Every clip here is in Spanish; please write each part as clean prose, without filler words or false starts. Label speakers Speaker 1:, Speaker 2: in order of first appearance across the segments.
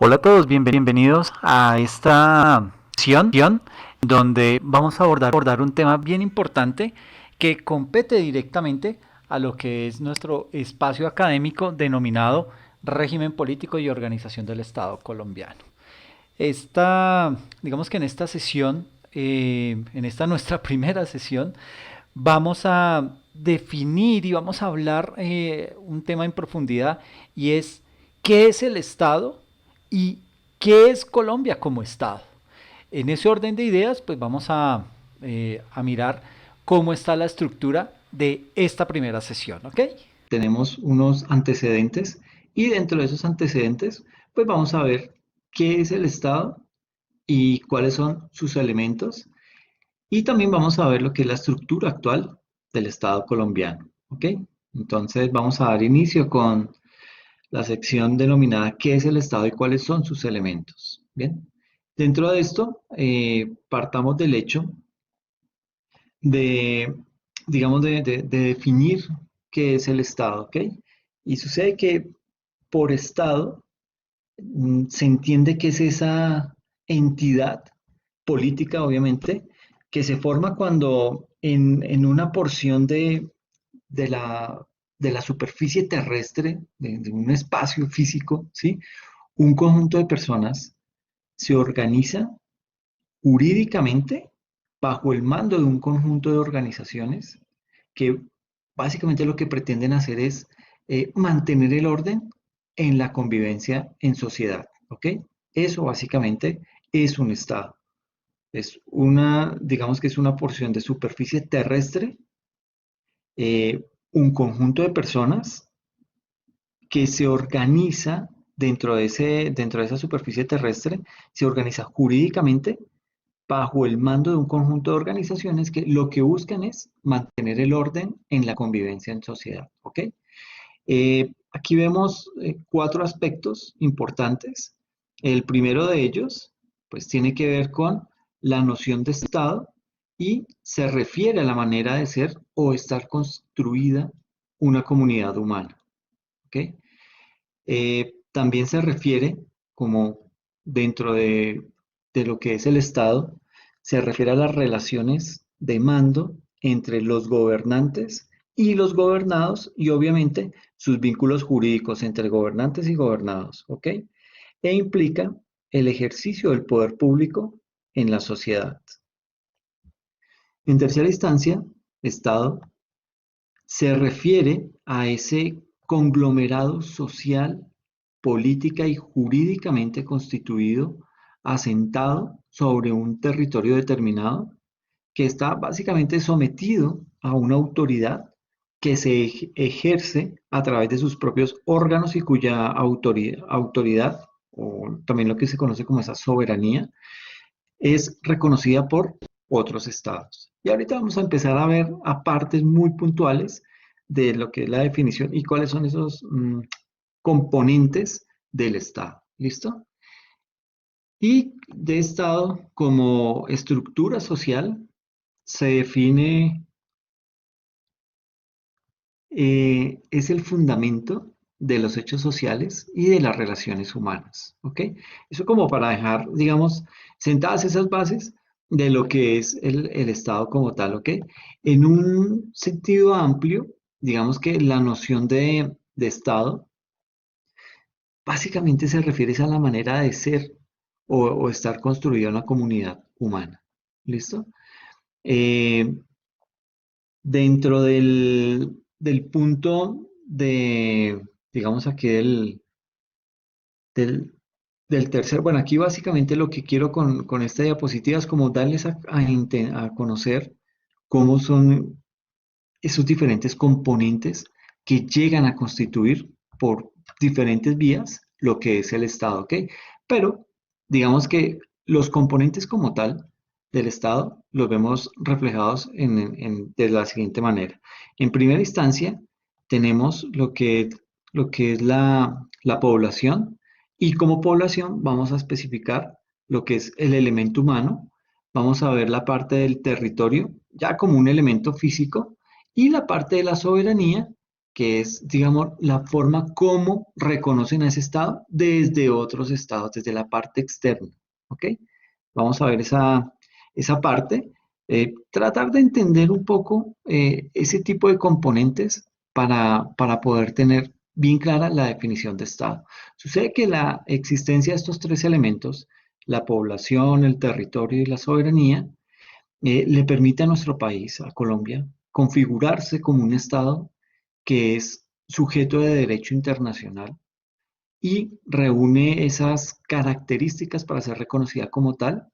Speaker 1: Hola a todos, bienvenidos a esta sesión donde vamos a abordar un tema bien importante que compete directamente a lo que es nuestro espacio académico denominado régimen político y organización del Estado colombiano. Digamos que en esta sesión, en esta nuestra primera sesión, vamos a definir y vamos a hablar un tema en profundidad y es qué es el Estado y qué es Colombia como Estado. En ese orden de ideas, pues vamos a mirar cómo está la estructura de esta primera sesión, ¿ok?
Speaker 2: Tenemos unos antecedentes y dentro de esos antecedentes, pues vamos a ver qué es el Estado y cuáles son sus elementos y también vamos a ver lo que es la estructura actual del Estado colombiano, ¿ok? Entonces vamos a dar inicio con la sección denominada ¿qué es el Estado y cuáles son sus elementos? Bien, dentro de esto partamos del hecho de, digamos, de definir qué es el Estado, ¿ok? Y sucede que por Estado se entiende que es esa entidad política, obviamente, que se forma cuando en una porción de la, de la superficie terrestre, de un espacio físico, ¿sí? Un conjunto de personas se organiza jurídicamente bajo el mando de un conjunto de organizaciones que básicamente lo que pretenden hacer es mantener el orden en la convivencia en sociedad, ¿ok? Eso básicamente es un Estado. Es una, digamos que es una porción de superficie terrestre, un conjunto de personas que se organiza dentro de esa superficie terrestre, se organiza jurídicamente bajo el mando de un conjunto de organizaciones que lo que buscan es mantener el orden en la convivencia en sociedad, ¿ok? Aquí vemos cuatro aspectos importantes. El primero de ellos, pues tiene que ver con la noción de Estado y se refiere a la manera de ser o estar construida una comunidad humana, ¿ok? También se refiere como dentro de lo que es el Estado, se refiere a las relaciones de mando entre los gobernantes y los gobernados y obviamente sus vínculos jurídicos entre gobernantes y gobernados, ¿ok? E implica el ejercicio del poder público en la sociedad. En tercera instancia, Estado se refiere a ese conglomerado social, política y jurídicamente constituido, asentado sobre un territorio determinado, que está básicamente sometido a una autoridad que se ejerce a través de sus propios órganos y cuya autoridad, o también lo que se conoce como esa soberanía, es reconocida por otros estados. Y ahorita vamos a empezar a ver a partes muy puntuales de lo que es la definición y cuáles son esos componentes del estado. ¿Listo? Y de estado como estructura social se define, es el fundamento de los hechos sociales y de las relaciones humanas. ¿Ok? Eso como para dejar, digamos, sentadas esas bases de lo que es el Estado como tal. ¿Ok? En un sentido amplio, digamos que la noción de Estado básicamente se refiere a la manera de ser o estar construida una comunidad humana. ¿Listo? Eh, Dentro del punto de, digamos aquí del, del tercer, bueno, aquí básicamente lo que quiero con esta diapositiva es como darles a conocer cómo son esos diferentes componentes que llegan a constituir por diferentes vías lo que es el Estado, ¿ok? Pero digamos que los componentes como tal del Estado los vemos reflejados de la siguiente manera. En primera instancia, tenemos lo que es la población y como población vamos a especificar lo que es el elemento humano. Vamos a ver la parte del territorio ya como un elemento físico y la parte de la soberanía, que es, digamos, la forma como reconocen a ese Estado desde otros estados, desde la parte externa. ¿Ok? Vamos a ver esa parte. Tratar de entender un poco ese tipo de componentes para poder tener bien clara la definición de Estado. Sucede que la existencia de estos tres elementos, la población, el territorio y la soberanía, le permite a nuestro país, a Colombia, configurarse como un Estado que es sujeto de derecho internacional y reúne esas características para ser reconocida como tal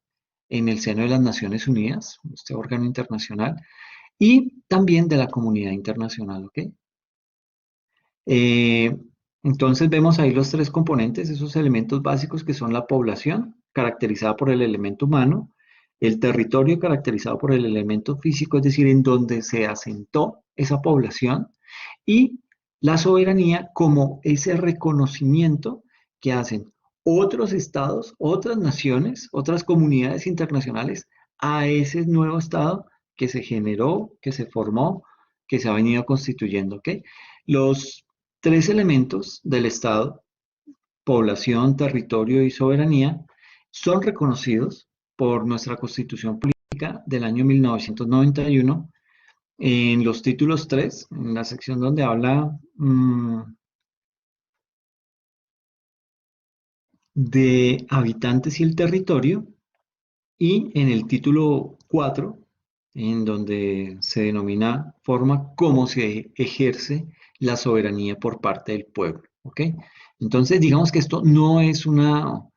Speaker 2: en el seno de las Naciones Unidas, este órgano internacional, y también de la comunidad internacional, ¿ok? Eh, entonces vemos ahí los tres componentes, esos elementos básicos que son la población, caracterizada por el elemento humano, el territorio caracterizado por el elemento físico, es decir, en donde se asentó esa población, y la soberanía como ese reconocimiento que hacen otros estados, otras naciones, otras comunidades internacionales a ese nuevo estado que se generó, que se formó, que se ha venido constituyendo, ¿ok? Los tres elementos del estado, población, territorio y soberanía, son reconocidos por nuestra Constitución Política del año 1991 en los títulos 3, en la sección donde habla de habitantes y el territorio, y en el título 4, en donde se denomina forma cómo se ejerce la soberanía por parte del pueblo. ¿Ok? Entonces, digamos que esto no es una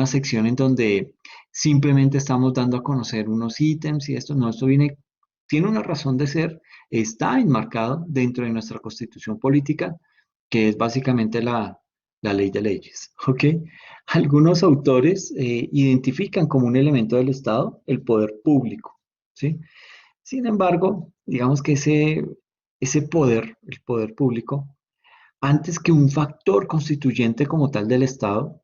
Speaker 2: sección en donde simplemente estamos dando a conocer unos ítems y esto, no, esto viene, tiene una razón de ser, está enmarcado dentro de nuestra constitución política, que es básicamente la ley de leyes. ¿Ok? Algunos autores identifican como un elemento del Estado el poder público, ¿sí? Sin embargo, digamos que ese poder, el poder público, antes que un factor constituyente como tal del Estado,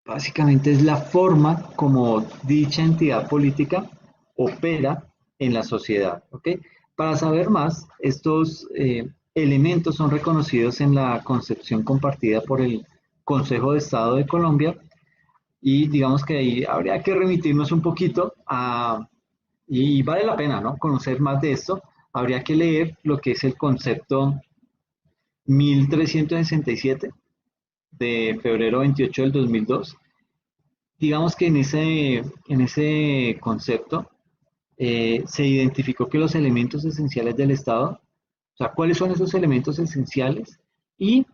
Speaker 2: básicamente es la forma como dicha entidad política opera en la sociedad, ¿ok? Para saber más, estos elementos son reconocidos en la concepción compartida por el Consejo de Estado de Colombia, y digamos que ahí habría que remitirnos un poquito y vale la pena, ¿no? Conocer más de esto. Habría que leer lo que es el concepto 1367 de febrero 28 del 2002. Digamos que en ese concepto se identificó que los elementos esenciales del Estado, o sea, cuáles son esos elementos esenciales y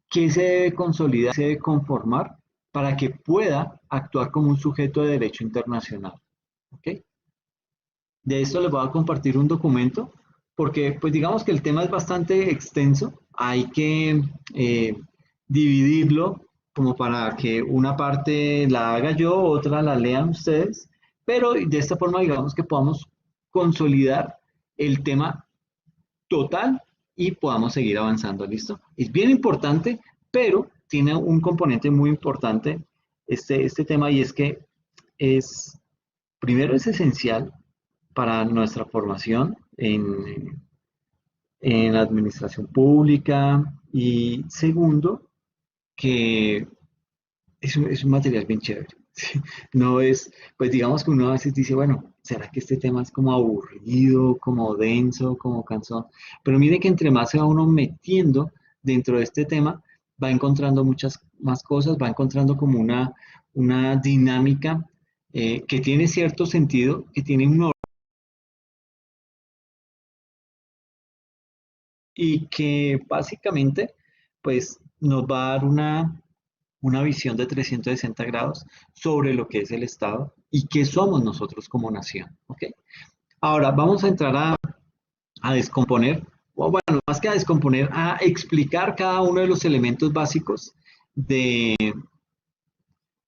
Speaker 2: qué se debe consolidar, se debe conformar para que pueda actuar como un sujeto de derecho internacional. ¿Ok? De esto les voy a compartir un documento porque pues digamos que el tema es bastante extenso, hay que dividirlo como para que una parte la haga yo, otra la lean ustedes, pero de esta forma digamos que podamos consolidar el tema total y podamos seguir avanzando, ¿listo? Es bien importante, pero tiene un componente muy importante este tema, y es que es, primero es esencial para nuestra formación en administración pública, y segundo, que es un material bien chévere. ¿Sí? No es, pues digamos que uno a veces dice, bueno, ¿será que este tema es como aburrido, como denso, como cansón? Pero mire que entre más se va uno metiendo dentro de este tema, va encontrando muchas más cosas, va encontrando como una dinámica que tiene cierto sentido, que tiene un orden y que básicamente pues nos va a dar una visión de 360 grados sobre lo que es el Estado y qué somos nosotros como nación. ¿Ok? Ahora vamos a entrar a descomponer, o bueno, más que a descomponer, a explicar cada uno de los elementos básicos de,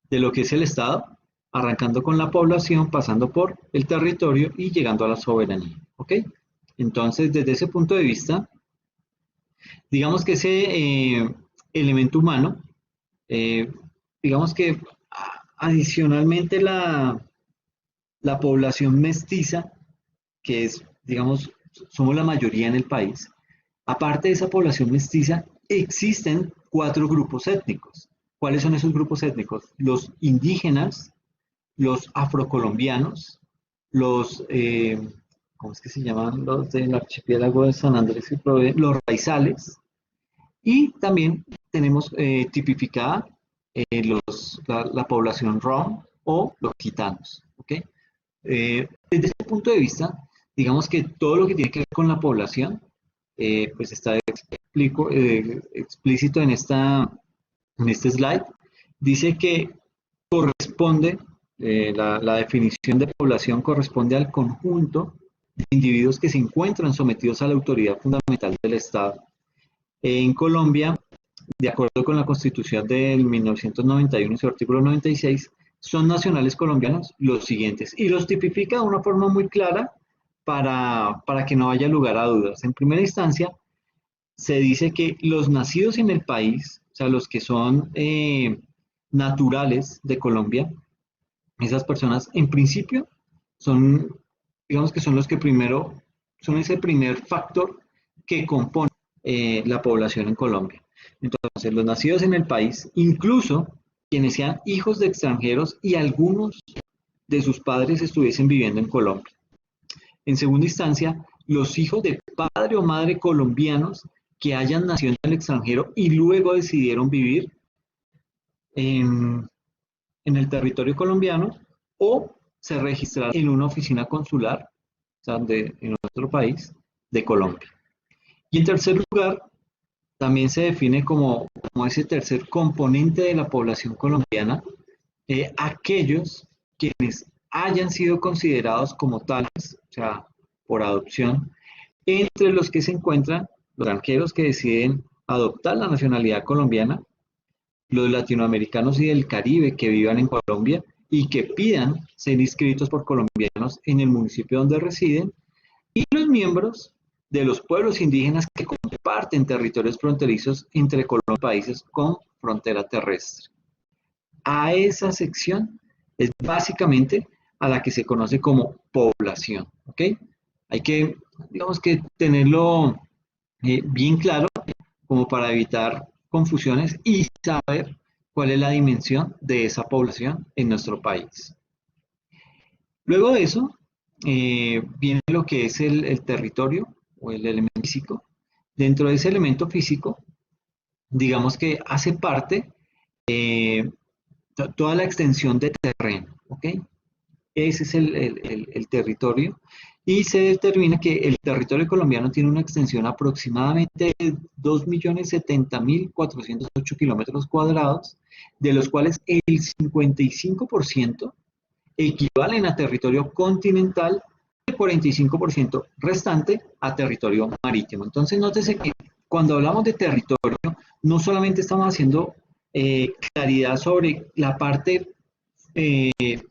Speaker 2: de lo que es el Estado, arrancando con la población, pasando por el territorio y llegando a la soberanía. ¿Ok? Entonces, desde ese punto de vista, digamos que ese elemento humano, eh, digamos que adicionalmente la población mestiza, que es, digamos, somos la mayoría en el país, Aparte de esa población mestiza, existen 4 grupos étnicos. ¿Cuáles son esos grupos étnicos? Los indígenas, los afrocolombianos, los, ¿cómo es que se llaman los del archipiélago de San Andrés y Providencia? Los raizales. Y también tenemos tipificada la población rom o los gitanos. ¿Okay? Desde este punto de vista, digamos que todo lo que tiene que ver con la población, pues está explícito en este slide. Dice que corresponde, la definición de población corresponde al conjunto de individuos que se encuentran sometidos a la autoridad fundamental del Estado. En Colombia, de acuerdo con la Constitución del 1991 y su artículo 96, son nacionales colombianos los siguientes, y los tipifica de una forma muy clara para que no haya lugar a dudas. En primera instancia, se dice que los nacidos en el país, o sea, los que son naturales de Colombia, esas personas en principio son, digamos que son los que primero, son ese primer factor que compone la población en Colombia. Entonces, los nacidos en el país, incluso quienes sean hijos de extranjeros y algunos de sus padres estuviesen viviendo en Colombia. En segunda instancia, los hijos de padre o madre colombianos que hayan nacido en el extranjero y luego decidieron vivir en el territorio colombiano o se registraron en una oficina consular, o sea, en otro país de Colombia. Y en tercer lugar, también se define como ese tercer componente de la población colombiana, aquellos quienes hayan sido considerados como tales, o sea, por adopción, entre los que se encuentran los extranjeros que deciden adoptar la nacionalidad colombiana, los latinoamericanos y del Caribe que vivan en Colombia y que pidan ser inscritos por colombianos en el municipio donde residen, y los miembros de los pueblos indígenas que comparten territorios fronterizos entre Colombia y países con frontera terrestre. A esa sección es básicamente a la que se conoce como población, ¿ok? Hay que, digamos que tenerlo bien claro como para evitar confusiones y saber cuál es la dimensión de esa población en nuestro país. Luego de eso, viene lo que es el territorio o el elemento físico. Dentro de ese elemento físico, digamos que hace parte toda la extensión de terreno, ¿ok? Ese es el territorio y se determina que el territorio colombiano tiene una extensión aproximadamente de 2.070.408 kilómetros cuadrados, de los cuales el 55% equivalen a territorio continental y el 45% restante a territorio marítimo. Entonces, nótese que cuando hablamos de territorio, no solamente estamos haciendo claridad sobre la parte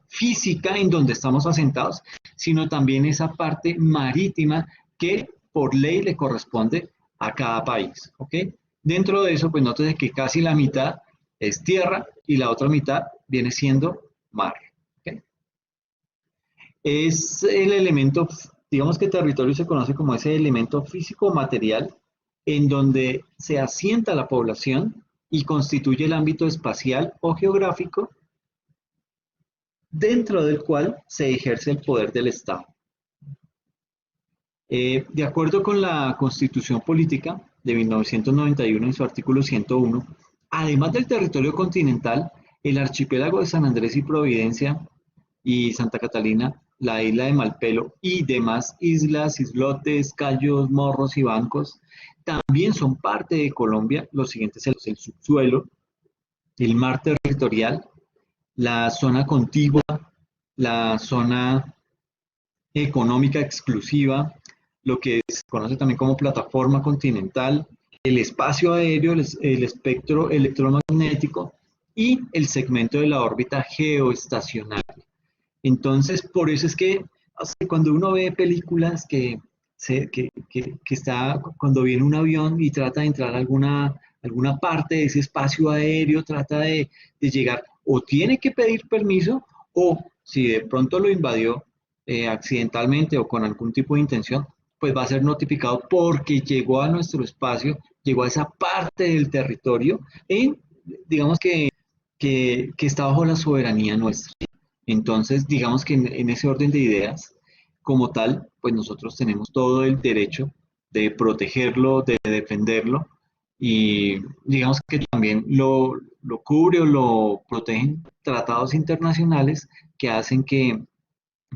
Speaker 2: física en donde estamos asentados, sino también esa parte marítima que por ley le corresponde a cada país. ¿Ok? Dentro de eso, pues nótese que casi la mitad es tierra y la otra mitad viene siendo mar. ¿Ok? Es el elemento, digamos que territorio se conoce como ese elemento físico material en donde se asienta la población y constituye el ámbito espacial o geográfico dentro del cual se ejerce el poder del Estado. De acuerdo con la Constitución Política de 1991 en su artículo 101, además del territorio continental, el archipiélago de San Andrés y Providencia y Santa Catalina, la isla de Malpelo y demás islas, islotes, cayos, morros y bancos también son parte de Colombia. Los siguientes son el subsuelo, el mar territorial, la zona contigua, la zona económica exclusiva, lo que se conoce también como plataforma continental, el espacio aéreo, el espectro electromagnético y el segmento de la órbita geoestacionaria. Entonces, por eso es que cuando uno ve películas cuando viene un avión y trata de entrar a alguna parte de ese espacio aéreo, trata de llegar, o tiene que pedir permiso, o si de pronto lo invadió accidentalmente o con algún tipo de intención, pues va a ser notificado porque llegó a nuestro espacio, llegó a esa parte del territorio, en, digamos que está bajo la soberanía nuestra. Entonces, digamos que en ese orden de ideas, como tal, pues nosotros tenemos todo el derecho de protegerlo, de defenderlo, y digamos que también lo cubre o lo protegen tratados internacionales que hacen que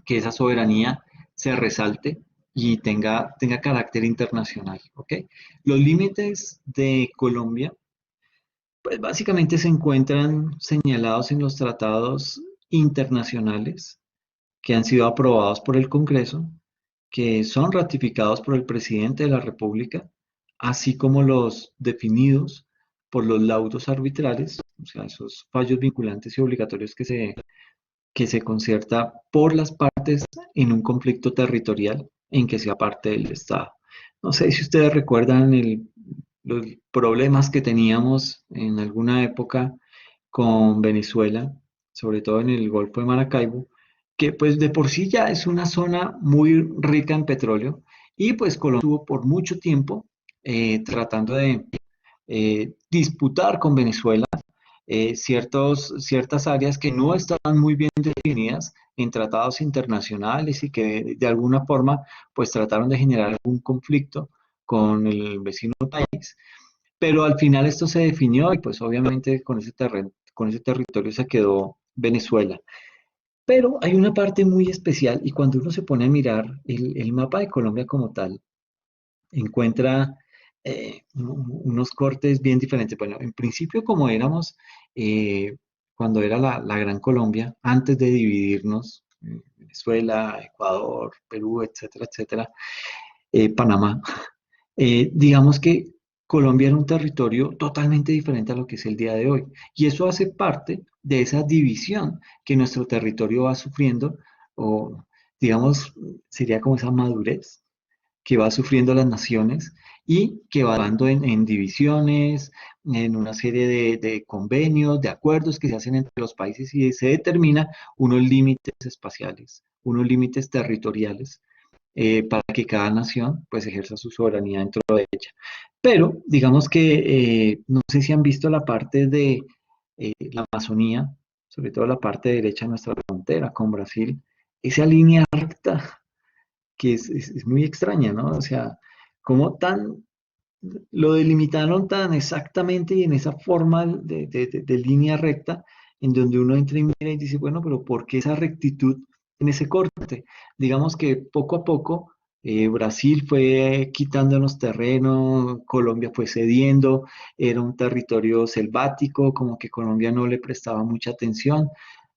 Speaker 2: esa soberanía se resalte y tenga carácter internacional, ¿ok? Los límites de Colombia, pues básicamente se encuentran señalados en los tratados internacionales que han sido aprobados por el Congreso, que son ratificados por el presidente de la República, así como los definidos por los laudos arbitrales, o sea, esos fallos vinculantes y obligatorios que se concierta por las partes en un conflicto territorial en que sea parte del Estado. No sé si ustedes recuerdan los problemas que teníamos en alguna época con Venezuela, sobre todo en el Golfo de Maracaibo, que pues de por sí ya es una zona muy rica en petróleo y pues Colombia estuvo por mucho tiempo tratando de disputar con Venezuela ciertas áreas que no estaban muy bien definidas en tratados internacionales y que de alguna forma pues trataron de generar algún conflicto con el vecino país, pero al final esto se definió y pues obviamente con ese terreno, con ese territorio se quedó Venezuela. Pero hay una parte muy especial y cuando uno se pone a mirar el mapa de Colombia como tal, encuentra unos cortes bien diferentes. Bueno, en principio como éramos cuando era la Gran Colombia, antes de dividirnos, Venezuela, Ecuador, Perú, etcétera, etcétera, Panamá, digamos que Colombia era un territorio totalmente diferente a lo que es el día de hoy. Y eso hace parte de esa división que nuestro territorio va sufriendo, o digamos, sería como esa madurez que va sufriendo las naciones y que va dando en divisiones, en una serie de convenios, de acuerdos que se hacen entre los países y se determina unos límites espaciales, unos límites territoriales para que cada nación pues ejerza su soberanía dentro de ella. Pero digamos que no sé si han visto la parte de la Amazonía, sobre todo la parte derecha de nuestra frontera con Brasil, esa línea recta que es muy extraña, ¿no? O sea, cómo lo delimitaron tan exactamente y en esa forma de línea recta, en donde uno entra y mira y dice, bueno, pero ¿por qué esa rectitud en ese corte? Digamos que poco a poco Brasil fue quitándonos terreno, Colombia fue cediendo, era un territorio selvático, como que Colombia no le prestaba mucha atención.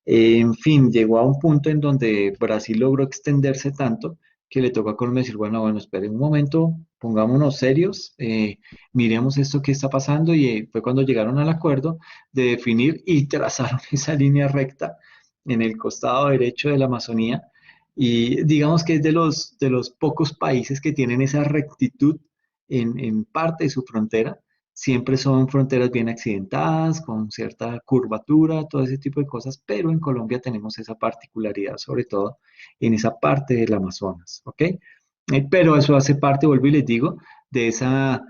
Speaker 2: En fin, llegó a un punto en donde Brasil logró extenderse tanto que le tocó a Colombia decir, bueno, bueno, esperen un momento, pongámonos serios, miremos esto que está pasando y fue cuando llegaron al acuerdo de definir y trazaron esa línea recta en el costado derecho de la Amazonía y digamos que es de los pocos países que tienen esa rectitud en parte de su frontera. Siempre son fronteras bien accidentadas, con cierta curvatura, todo ese tipo de cosas, pero en Colombia tenemos esa particularidad, sobre todo en esa parte del Amazonas, ¿ok? Pero eso hace parte, vuelvo y les digo, de esa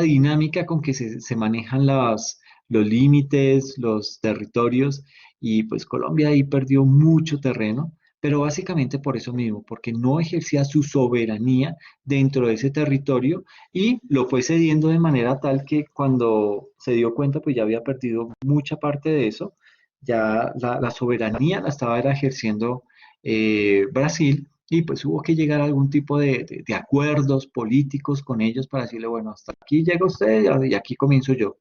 Speaker 2: dinámica con que se manejan los límites, los territorios, y pues Colombia ahí perdió mucho terreno, pero básicamente por eso mismo, porque no ejercía su soberanía dentro de ese territorio y lo fue cediendo de manera tal que cuando se dio cuenta, pues ya había perdido mucha parte de eso, ya la soberanía la estaba era ejerciendo Brasil y pues hubo que llegar a algún tipo de acuerdos políticos con ellos para decirle, bueno, hasta aquí llega usted y aquí comienzo yo.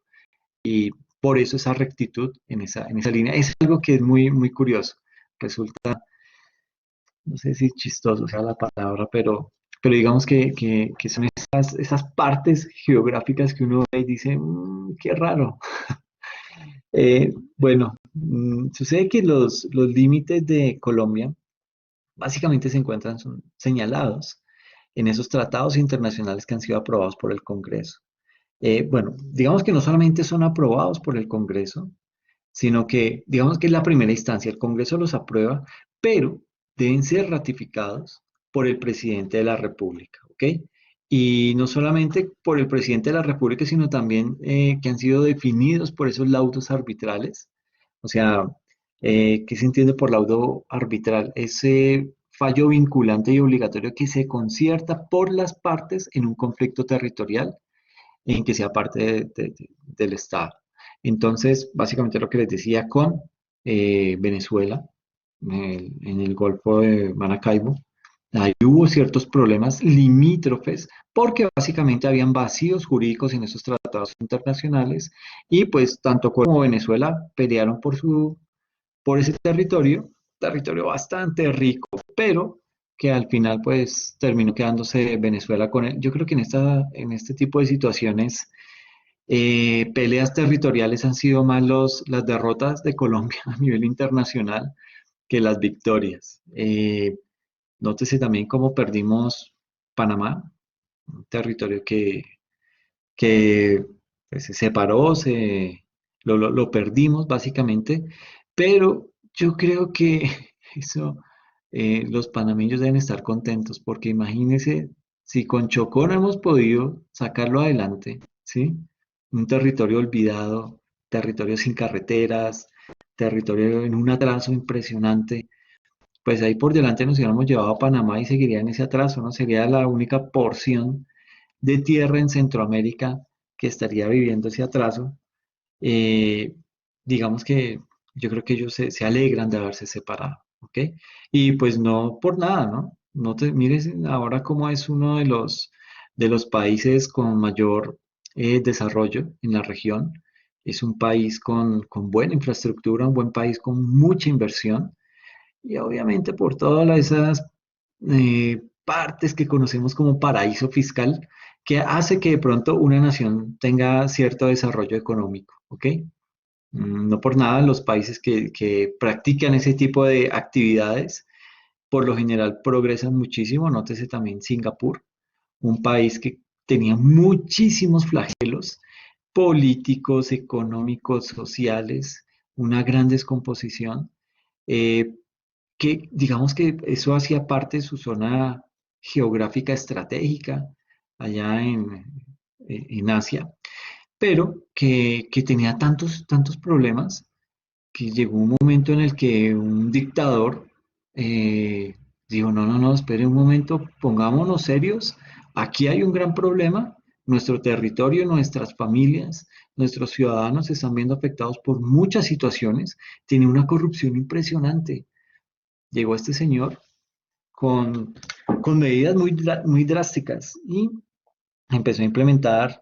Speaker 2: Y por eso esa rectitud en esa línea es algo que es muy, muy curioso. Resulta, no sé si chistoso sea la palabra, pero digamos que son esas partes geográficas que uno ve y dice, qué raro. Bueno, sucede que los límites de Colombia básicamente se encuentran son señalados en esos tratados internacionales que han sido aprobados por el Congreso. Bueno, digamos que no solamente son aprobados por el Congreso, sino que digamos que es la primera instancia, el Congreso los aprueba, pero deben ser ratificados por el presidente de la República, ¿ok? Y no solamente por el presidente de la República, sino también que han sido definidos por esos laudos arbitrales. O sea, ¿qué se entiende por laudo arbitral? Ese fallo vinculante y obligatorio que se concierta por las partes en un conflicto territorial en que sea parte del Estado. Entonces, básicamente lo que les decía con Venezuela, en el Golfo de Maracaibo, ahí hubo ciertos problemas limítrofes porque básicamente habían vacíos jurídicos en esos tratados internacionales y pues tanto Colombia como Venezuela pelearon por ese territorio bastante rico, pero que al final pues terminó quedándose Venezuela con él. Yo creo que en este tipo de situaciones, peleas territoriales han sido más las derrotas de Colombia a nivel internacional que las victorias. Nótese también cómo perdimos Panamá, un territorio que pues, se separó, lo perdimos básicamente, pero yo creo que eso, los panameños deben estar contentos, porque imagínense si con Chocó no hemos podido sacarlo adelante, ¿sí? Un territorio olvidado, territorio sin carreteras, territorio en un atraso impresionante, pues ahí por delante nos hubiéramos llevado a Panamá y seguiría en ese atraso, ¿no? Sería la única porción de tierra en Centroamérica que estaría viviendo ese atraso. eh, digamos que yo creo que ellos se alegran de haberse separado, ¿ok? Y pues no por nada, ¿no? No te mires ahora cómo es uno de los países con mayor desarrollo en la región. Es un país con buena infraestructura, un buen país con mucha inversión y obviamente por todas esas partes que conocemos como paraíso fiscal, que hace que de pronto una nación tenga cierto desarrollo económico, ¿ok? No por nada los países que practican ese tipo de actividades, por lo general progresan muchísimo. Nótese también Singapur, un país que tenía muchísimos flagelos políticos, económicos, sociales, una gran descomposición. eh, que digamos que eso hacía parte de su zona geográfica estratégica allá en Asia, pero que tenía tantos problemas que llegó un momento en el que un dictador dijo, no, espere un momento, pongámonos serios, aquí hay un gran problema, nuestro territorio, nuestras familias, nuestros ciudadanos se están viendo afectados por muchas situaciones, tiene una corrupción impresionante. Llegó este señor con, con medidas muy drásticas y empezó a implementar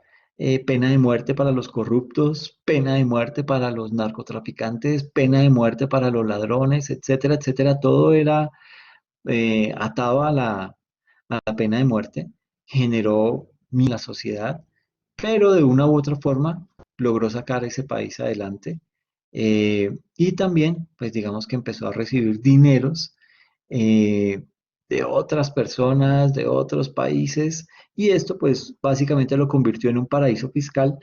Speaker 2: pena de muerte para los corruptos, pena de muerte para los narcotraficantes, pena de muerte para los ladrones, etcétera, etcétera. Todo era atado a la pena de muerte. Generó la sociedad, pero de una u otra forma logró sacar ese país adelante. Y también, pues digamos que empezó a recibir dineros eh, de otras personas, de otros países, y esto pues básicamente lo convirtió en un paraíso fiscal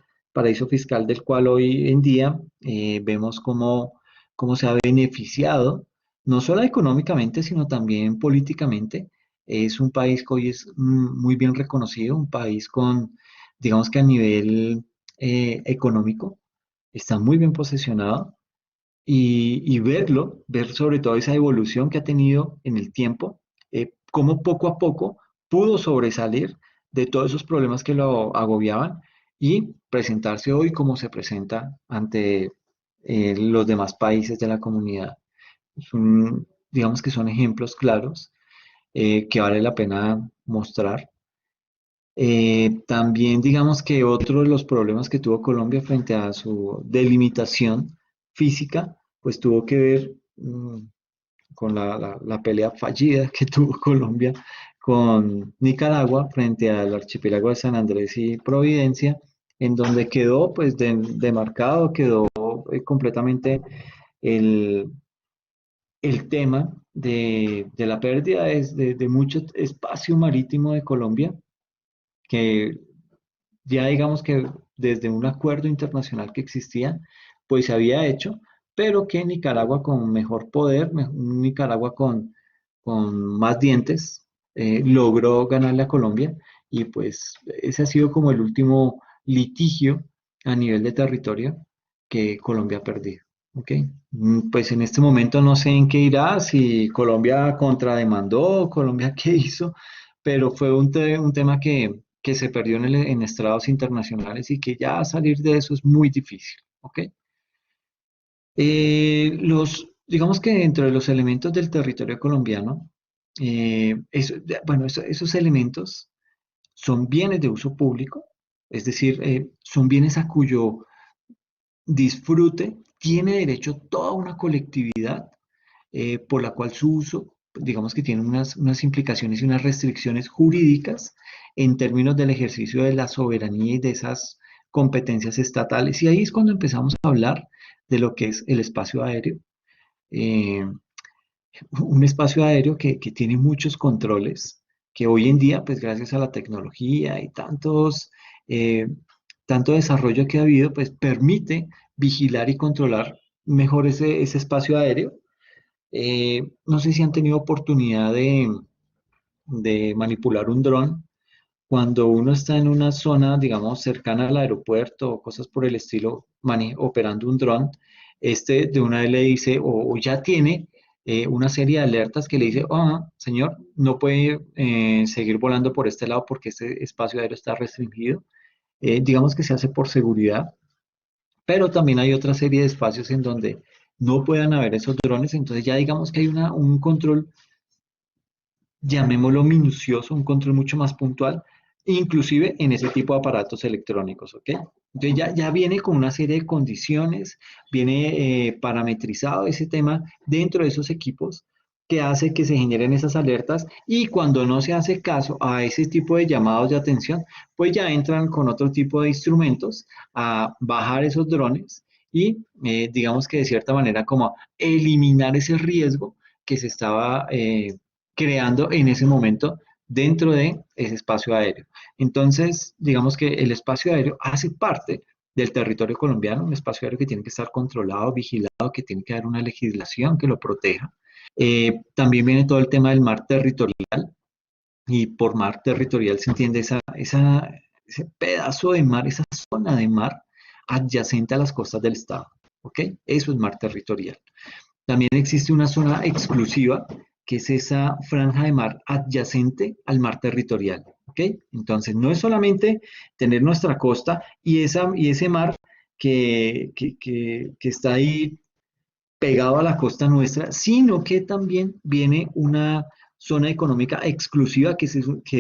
Speaker 2: del cual hoy en día vemos cómo se ha beneficiado, no solo económicamente, sino también políticamente. Es un país que hoy es muy bien reconocido, un país digamos que a nivel económico, está muy bien posicionado y ver sobre todo esa evolución que ha tenido en el tiempo, cómo poco a poco pudo sobresalir de todos esos problemas que lo agobiaban y presentarse hoy como se presenta ante los demás países de la comunidad. Digamos que son ejemplos claros que vale la pena mostrar. También digamos que otro de los problemas que tuvo Colombia frente a su delimitación física, pues tuvo que ver con la pelea fallida que tuvo Colombia con Nicaragua frente al archipiélago de San Andrés y Providencia, en donde quedó pues demarcado, quedó completamente el, el tema de la pérdida de mucho espacio marítimo de Colombia, que ya digamos que desde un acuerdo internacional que existía, pues se había hecho, pero que Nicaragua con mejor poder, un Nicaragua con más dientes, logró ganarle a Colombia y pues ese ha sido como el último litigio a nivel de territorio que Colombia ha perdido. ¿Ok? Pues en este momento no sé en qué irá, si Colombia contrademandó, Colombia qué hizo, pero fue un tema que se perdió en estrados internacionales y que ya salir de eso es muy difícil. ¿Ok? Digamos que dentro de los elementos del territorio colombiano, bueno, esos elementos son bienes de uso público, es decir, son bienes a cuyo disfrute tiene derecho toda una colectividad, por la cual su uso, digamos que tiene unas implicaciones y unas restricciones jurídicas en términos del ejercicio de la soberanía y de esas competencias estatales. Y ahí es cuando empezamos a hablar de lo que es el espacio aéreo. Eh, un espacio aéreo que tiene muchos controles, que hoy en día, pues gracias a la tecnología y eh, tanto desarrollo que ha habido, pues permite vigilar y controlar mejor ese espacio aéreo. No sé si han tenido oportunidad de manipular un dron. Cuando uno está en una zona, digamos, cercana al aeropuerto o cosas por el estilo, operando un dron, este de una vez le dice, o ya tiene una serie de alertas que le dice, ah, señor, no puede seguir volando por este lado porque este espacio aéreo está restringido. Digamos que se hace por seguridad, pero también hay otra serie de espacios en donde no puedan haber esos drones, entonces ya digamos que hay un control, llamémoslo minucioso, un control mucho más puntual, inclusive en ese tipo de aparatos electrónicos, ¿ok? Entonces ya viene con una serie de condiciones, viene parametrizado ese tema dentro de esos equipos que hace que se generen esas alertas y cuando no se hace caso a ese tipo de llamados de atención, pues ya entran con otro tipo de instrumentos a bajar esos drones y digamos que de cierta manera como eliminar ese riesgo que se estaba creando en ese momento dentro de ese espacio aéreo. Entonces, digamos que el espacio aéreo hace parte del territorio colombiano, un espacio aéreo que tiene que estar controlado, vigilado, que tiene que haber una legislación que lo proteja. También viene todo el tema del mar territorial, y por mar territorial se entiende ese pedazo de mar, esa zona de mar adyacente a las costas del estado. ¿Ok? Eso es mar territorial. También existe una zona exclusiva, que es esa franja de mar adyacente al mar territorial. ¿Ok? Entonces, no es solamente tener nuestra costa y ese mar que está ahí pegado a la costa nuestra, sino que también viene una zona económica exclusiva, que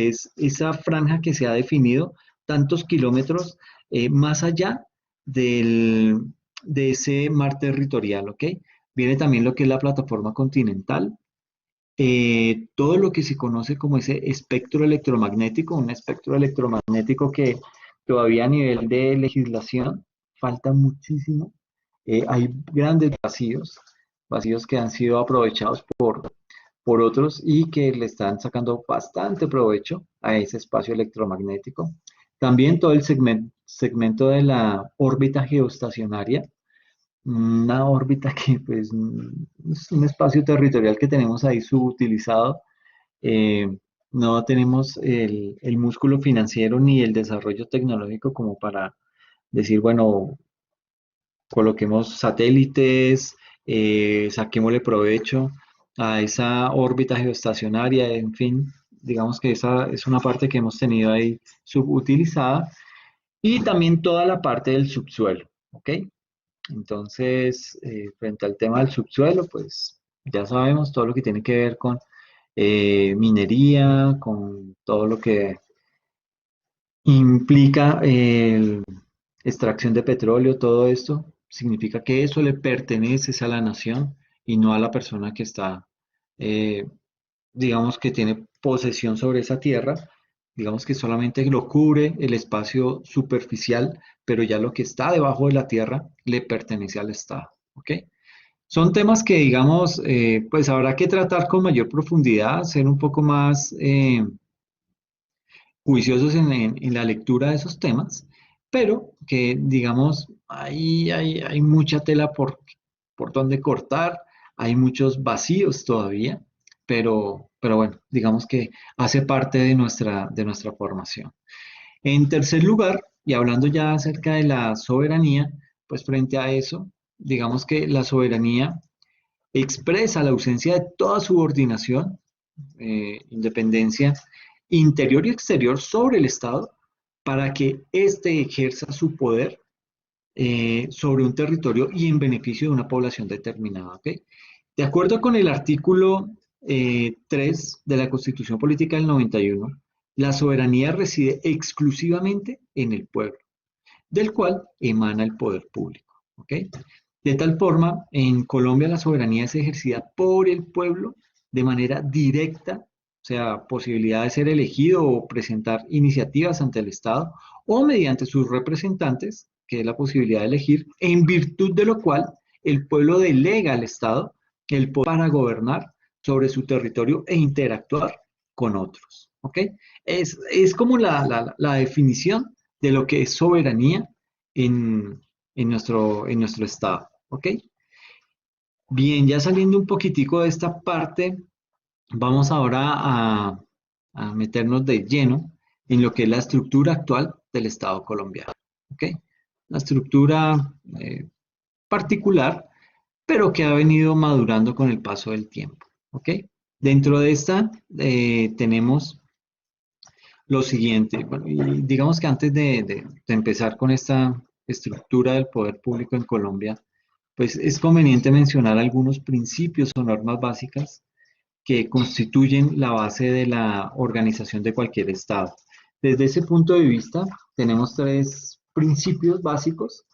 Speaker 2: es esa franja que se ha definido tantos kilómetros más allá del, de ese mar territorial, ¿ok? Viene también lo que es la plataforma continental, todo lo que se conoce como ese espectro electromagnético, un espectro electromagnético que todavía a nivel de legislación falta muchísimo. Hay grandes vacíos, vacíos que han sido aprovechados por otros y que le están sacando bastante provecho a ese espacio electromagnético. También todo el segmento de la órbita geoestacionaria, una órbita que pues es un espacio territorial que tenemos ahí subutilizado. Eh, no tenemos el músculo financiero ni el desarrollo tecnológico como para decir, bueno, coloquemos satélites, saquémosle provecho a esa órbita geoestacionaria, en fin, digamos que esa es una parte que hemos tenido ahí subutilizada y también toda la parte del subsuelo, ¿ok? Entonces, frente al tema del subsuelo, pues ya sabemos todo lo que tiene que ver con minería, con todo lo que implica extracción de petróleo, todo esto, significa que eso le pertenece a la nación y no a la persona que está, eh, digamos que tiene posesión sobre esa tierra, digamos que solamente lo cubre el espacio superficial, pero ya lo que está debajo de la tierra le pertenece al Estado, ¿ok? Son temas que, digamos, pues habrá que tratar con mayor profundidad, ser un poco más juiciosos en la lectura de esos temas, pero que, digamos, hay mucha tela por donde cortar, hay muchos vacíos todavía, pero bueno, digamos que hace parte de nuestra formación. En tercer lugar, y hablando ya acerca de la soberanía, pues frente a eso, digamos que la soberanía expresa la ausencia de toda subordinación, independencia interior y exterior sobre el Estado para que éste ejerza su poder sobre un territorio y en beneficio de una población determinada. ¿Ok? De acuerdo con el artículo 3 de la Constitución Política del 91, la soberanía reside exclusivamente en el pueblo, del cual emana el poder público. ¿Ok? De tal forma, en Colombia la soberanía es ejercida por el pueblo de manera directa, o sea, posibilidad de ser elegido o presentar iniciativas ante el Estado, o mediante sus representantes, que es la posibilidad de elegir, en virtud de lo cual el pueblo delega al Estado el poder para gobernar sobre su territorio e interactuar con otros. ¿Ok? Es como la definición de lo que es soberanía en, en nuestro estado. ¿Ok? Bien, ya saliendo un poquitico de esta parte, vamos ahora a meternos de lleno en lo que es la estructura actual del Estado colombiano. ¿Ok? La estructura particular, pero que ha venido madurando con el paso del tiempo. ¿Ok? Dentro de esta tenemos lo siguiente, bueno, y digamos que antes de empezar con esta estructura del poder público en Colombia, pues es conveniente mencionar algunos principios o normas básicas que constituyen la base de la organización de cualquier Estado. Desde ese punto de vista, tenemos tres principios básicos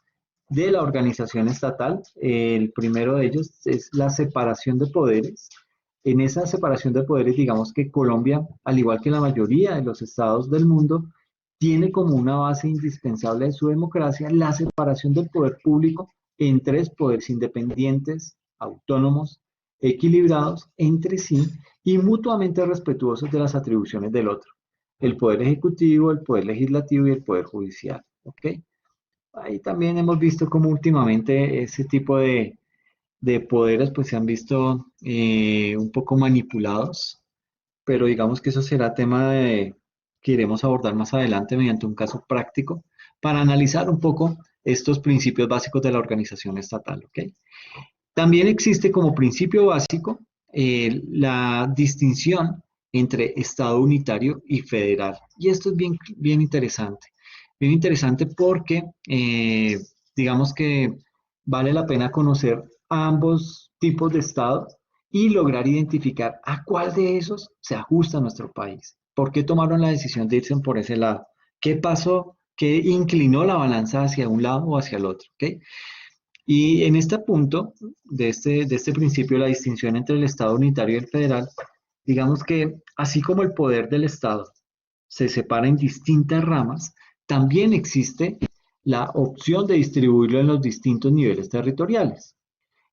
Speaker 2: de la organización estatal. El primero de ellos es la separación de poderes. En esa separación de poderes, digamos que Colombia, al igual que la mayoría de los estados del mundo, tiene como una base indispensable de su democracia la separación del poder público en tres poderes independientes, autónomos, equilibrados entre sí y mutuamente respetuosos de las atribuciones del otro. El poder ejecutivo, el poder legislativo y el poder judicial. ¿Ok? Ahí también hemos visto cómo últimamente ese tipo de poderes pues se han visto un poco manipulados, pero digamos que eso será tema que iremos a abordar más adelante mediante un caso práctico para analizar un poco estos principios básicos de la organización estatal. ¿Ok? También existe como principio básico la distinción entre Estado unitario y federal. Y esto es bien, bien interesante. Bien interesante porque digamos que vale la pena conocer ambos tipos de Estado y lograr identificar a cuál de esos se ajusta a nuestro país. ¿Por qué tomaron la decisión de irse por ese lado? ¿Qué pasó? ¿Qué inclinó la balanza hacia un lado o hacia el otro? ¿Ok? Y en este punto de este principio, la distinción entre el Estado unitario y el federal, digamos que así como el poder del Estado se separa en distintas ramas, también existe la opción de distribuirlo en los distintos niveles territoriales.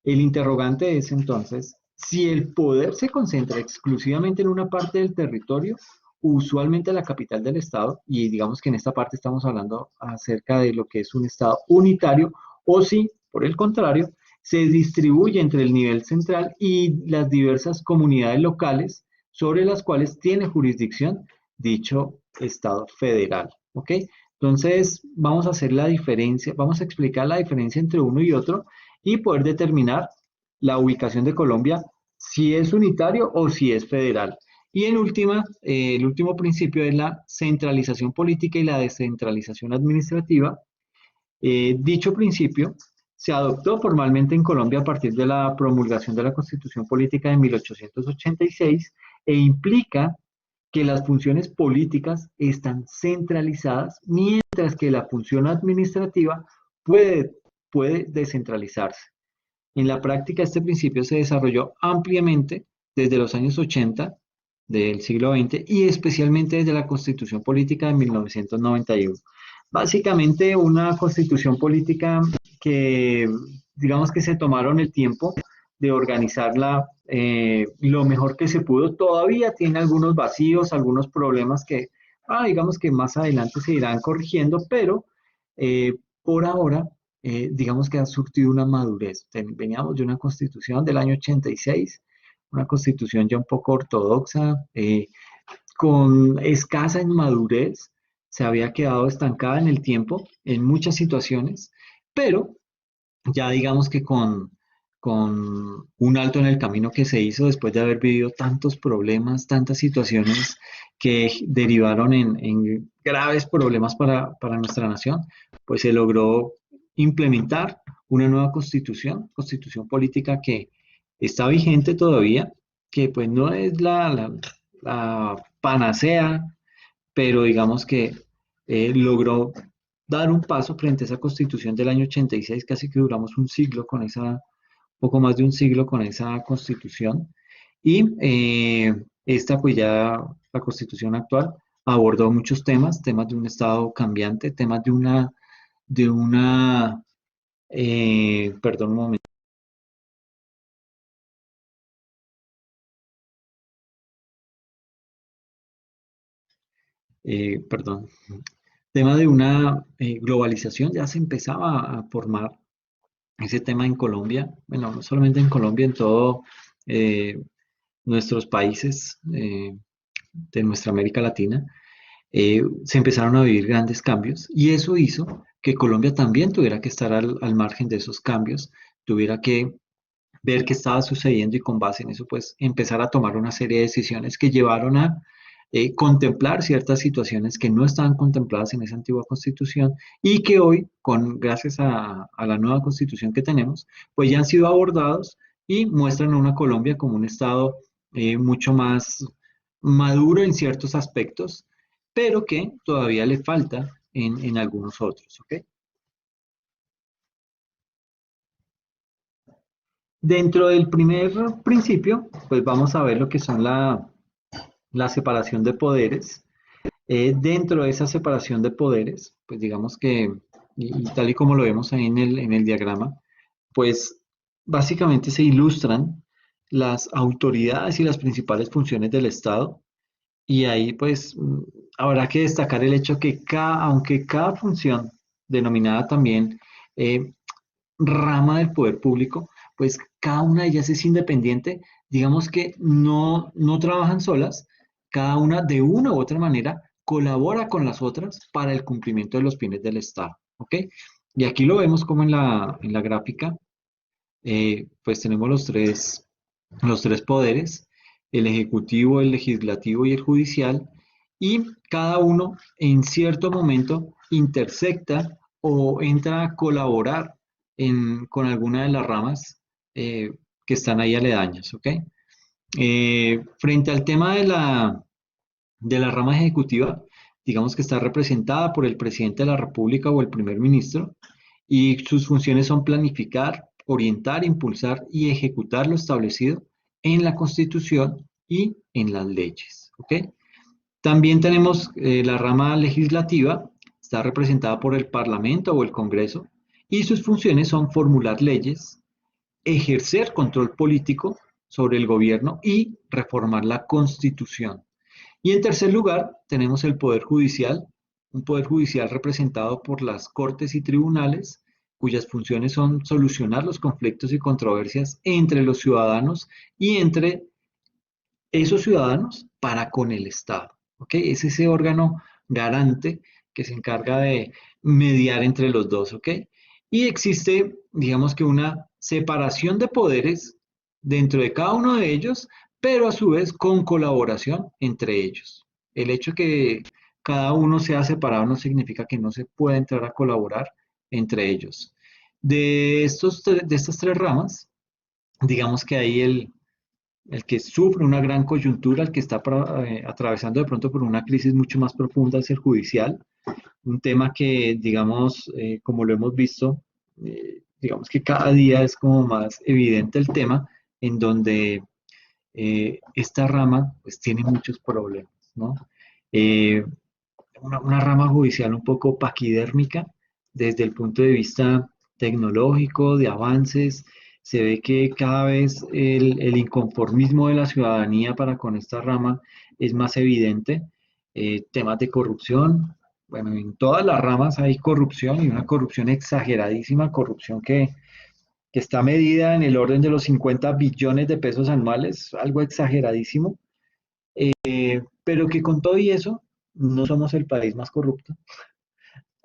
Speaker 2: El interrogante es entonces, si el poder se concentra exclusivamente en una parte del territorio, usualmente la capital del Estado, y digamos que en esta parte estamos hablando acerca de lo que es un Estado unitario, o si, por el contrario, se distribuye entre el nivel central y las diversas comunidades locales sobre las cuales tiene jurisdicción dicho Estado federal. ¿Ok? Entonces, vamos a hacer la diferencia, vamos a explicar la diferencia entre uno y otro y poder determinar la ubicación de Colombia, si es unitario o si es federal. Y en última, el último principio es la centralización política y la descentralización administrativa. Dicho principio se adoptó formalmente en Colombia a partir de la promulgación de la Constitución Política de 1886 e implica que las funciones políticas están centralizadas, mientras que la función administrativa puede, puede descentralizarse. En la práctica, este principio se desarrolló ampliamente desde los años 80 del siglo XX y especialmente desde la Constitución Política de 1991. Básicamente, una constitución política que, digamos que se tomaron el tiempo de organizarla lo mejor que se pudo. Todavía tiene algunos vacíos, algunos problemas que, digamos que más adelante se irán corrigiendo, pero por ahora digamos que ha surtido una madurez. Veníamos de una constitución del año 86, una constitución ya un poco ortodoxa, con escasa inmadurez, se había quedado estancada en el tiempo en muchas situaciones, pero ya digamos que con un alto en el camino que se hizo después de haber vivido tantos problemas, tantas situaciones que derivaron en graves problemas para nuestra nación, pues se logró implementar una nueva constitución, constitución política que está vigente todavía, que pues no es la panacea, pero digamos que logró dar un paso frente a esa constitución del año 86, casi que duramos un siglo con esa, poco más de un siglo con esa constitución. Y esta, pues ya la constitución actual abordó muchos temas, temas de un Estado cambiante, temas perdón un momento, perdón, tema de una globalización, ya se empezaba a formar ese tema en Colombia, bueno, no solamente en Colombia, en todo eh, nuestros países de nuestra América Latina, se empezaron a vivir grandes cambios y eso hizo que Colombia también tuviera que estar al margen de esos cambios, tuviera que ver qué estaba sucediendo y con base en eso, pues empezar a tomar una serie de decisiones que llevaron a contemplar ciertas situaciones que no estaban contempladas en esa antigua constitución y que hoy, gracias a la nueva constitución que tenemos, pues ya han sido abordados y muestran a una Colombia como un estado mucho más maduro en ciertos aspectos, pero que todavía le falta en algunos otros, ¿ok? Dentro del primer principio, pues vamos a ver lo que son la separación de poderes. Dentro de esa separación de poderes, pues digamos que, y tal y como lo vemos ahí en el diagrama, pues básicamente se ilustran las autoridades y las principales funciones del Estado. Y ahí pues habrá que destacar el hecho que aunque cada función, denominada también eh, rama del poder público, pues cada una de ellas es independiente, digamos que no trabajan solas, cada una de una u otra manera colabora con las otras para el cumplimiento de los fines del Estado, ¿ok? Y aquí lo vemos como en la gráfica, pues tenemos los tres poderes, el ejecutivo, el legislativo y el judicial, y cada uno en cierto momento intersecta o entra a colaborar con alguna de las ramas que están ahí aledañas, ¿ok? Frente al tema de la rama ejecutiva, digamos que está representada por el presidente de la República o el primer ministro, y sus funciones son planificar, orientar, impulsar y ejecutar lo establecido en la Constitución y en las leyes, ¿ok? También tenemos la rama legislativa, está representada por el Parlamento o el Congreso, y sus funciones son formular leyes, ejercer control político sobre el gobierno y reformar la Constitución. Y en tercer lugar, tenemos el Poder Judicial, un Poder Judicial representado por las Cortes y Tribunales, cuyas funciones son solucionar los conflictos y controversias entre los ciudadanos y entre esos ciudadanos para con el Estado. ¿Ok? Es ese órgano garante que se encarga de mediar entre los dos. ¿Ok? Y existe, digamos que una separación de poderes dentro de cada uno de ellos, pero a su vez con colaboración entre ellos. El hecho que cada uno sea separado no significa que no se pueda entrar a colaborar entre ellos. De estas tres ramas, digamos que ahí el que sufre una gran coyuntura, el que está atravesando de pronto por una crisis mucho más profunda es el judicial, un tema que, digamos, como lo hemos visto, digamos que cada día es como más evidente el tema, en donde esta rama pues tiene muchos problemas, ¿no? Eh, una rama judicial un poco paquidérmica desde el punto de vista tecnológico, de avances. Se ve que cada vez el inconformismo de la ciudadanía para con esta rama es más evidente. Temas de corrupción, bueno, en todas las ramas hay corrupción y una corrupción exageradísima, corrupción que que está medida en el orden de los 50 billones de pesos anuales, algo exageradísimo, pero que con todo y eso no somos el país más corrupto,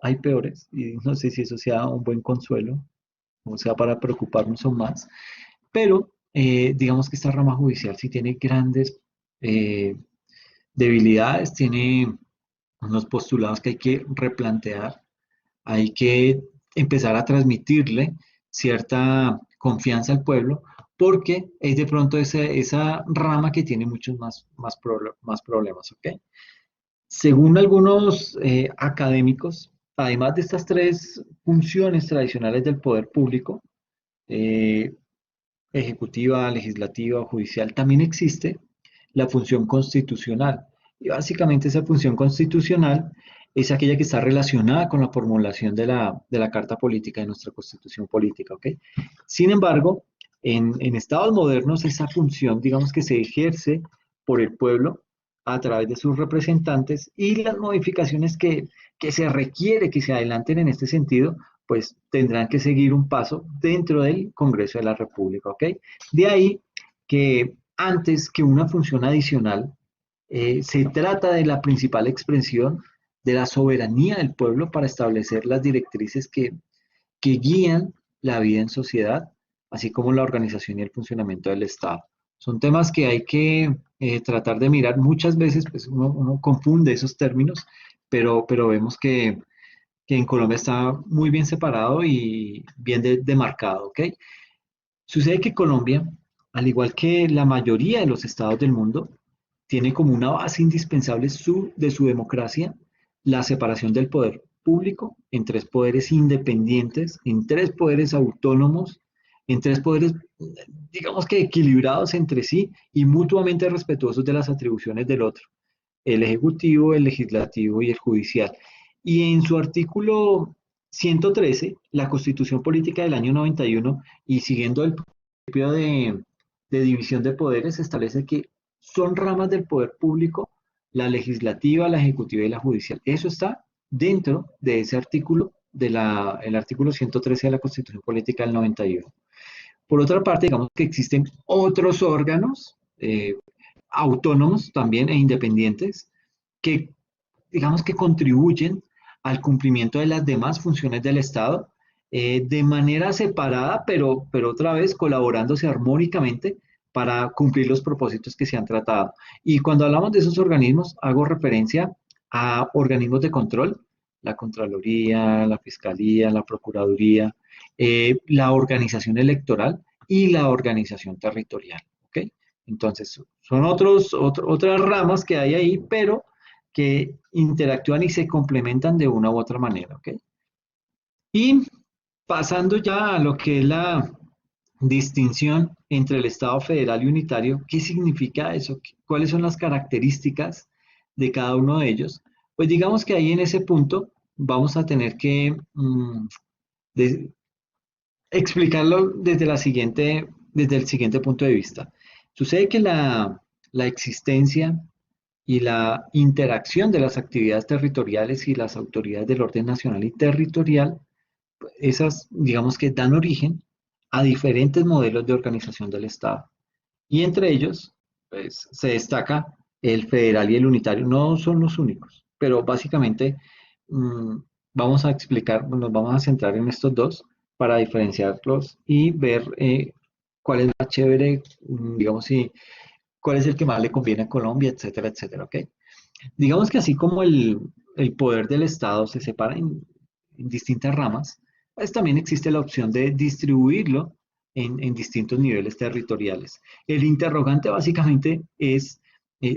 Speaker 2: hay peores, y no sé si eso sea un buen consuelo, o sea, para preocuparnos aún más, pero digamos que esta rama judicial sí tiene grandes eh, debilidades, tiene unos postulados que hay que replantear, hay que empezar a transmitirle cierta confianza al pueblo, porque es de pronto esa rama que tiene muchos más problemas, ¿ok? Según algunos académicos, además de estas tres funciones tradicionales del poder público, eh, ejecutiva, legislativa o judicial, también existe la función constitucional. Y básicamente esa función constitucional es aquella que está relacionada con la formulación de la Carta Política, de nuestra Constitución Política, ¿ok? Sin embargo, en estados modernos esa función, digamos que se ejerce por el pueblo a través de sus representantes y las modificaciones que se requiere que se adelanten en este sentido, pues tendrán que seguir un paso dentro del Congreso de la República, ¿ok? De ahí que antes que una función adicional, se trata de la principal expresión de la soberanía del pueblo para establecer las directrices que guían la vida en sociedad, así como la organización y el funcionamiento del Estado. Son temas que hay que tratar de mirar. Muchas veces pues, uno confunde esos términos, pero vemos que en Colombia está muy bien separado y bien demarcado, ¿ok? Sucede que Colombia, al igual que la mayoría de los estados del mundo, tiene como una base indispensable de su democracia la separación del poder público en tres poderes independientes, en tres poderes autónomos, en tres poderes, digamos que equilibrados entre sí y mutuamente respetuosos de las atribuciones del otro, el ejecutivo, el legislativo y el judicial. Y en su artículo 113, la Constitución Política del año 91, y siguiendo el principio de división de poderes, establece que son ramas del poder público la legislativa, la ejecutiva y la judicial. Eso está dentro de ese artículo, el artículo 113 de la Constitución Política del 91. Por otra parte, digamos que existen otros órganos autónomos también e independientes que digamos que contribuyen al cumplimiento de las demás funciones del Estado de manera separada, pero otra vez colaborándose armónicamente para cumplir los propósitos que se han tratado. Y cuando hablamos de esos organismos, hago referencia a organismos de control, la Contraloría, la Fiscalía, la Procuraduría, la organización electoral y la organización territorial. ¿Ok? Entonces, son otras ramas que hay ahí, pero que interactúan y se complementan de una u otra manera, ¿ok? Y pasando ya a lo que es la distinción entre el Estado federal y unitario, ¿qué significa eso? ¿Cuáles son las características de cada uno de ellos? Pues digamos que ahí en ese punto vamos a tener que de- explicarlo desde el siguiente punto de vista. Sucede que la existencia y la interacción de las actividades territoriales y las autoridades del orden nacional y territorial, esas, digamos que dan origen a diferentes modelos de organización del Estado. Y entre ellos, pues, se destaca el federal y el unitario. No son los únicos, pero básicamente mm, vamos a explicar, nos vamos a centrar en estos dos para diferenciarlos y ver cuál es más chévere, digamos, si, cuál es el que más le conviene a Colombia, etcétera, etcétera, ¿ok? Digamos que así como el poder del Estado se separa en distintas ramas, pues también existe la opción de distribuirlo en distintos niveles territoriales. El interrogante básicamente es